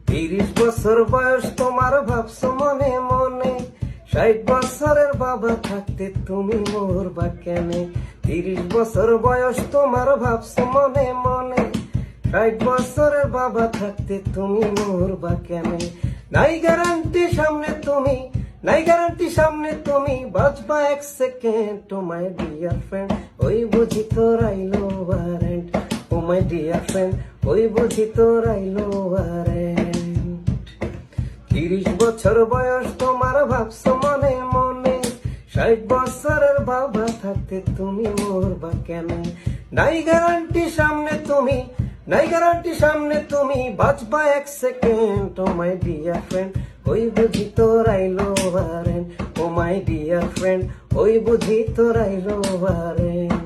30 বছর বয়স তোমার ভাবছো মনে মনে, 60 বছরের বাবা থাকতে তুমি মরবা কেনে? 30 বছর বয়স তোমার ভাবছো মনে মনে, 60 বছরের বাবা থাকতে তুমি মরবা কেনে? নাই গ্যারান্টি সামনে তুমি, নাই গ্যারান্টি সামনে তুমি বাঁচবা 1 second. Oh my dear friend, ওই বুঝি তোর আইলো warrant. Oh my dear friend, ওই বুঝি তোর আইলো ওয়ারেন্ট। 30 বছর বয়স তোমার ভাবছো মনে মনে, 60 বছরের বাবা থাকতে তুমি মরবা কেন? নাই গ্যারান্টি সামনে তুমি, নাই গ্যারান্টি সামনে তুমি বাঁচবা 1 second. Oh my dear friend, ওই বুঝি তোর আইলো warrant. Oh my dear friend, ওই বুঝি তোর আইলো ওয়ারেন্ট।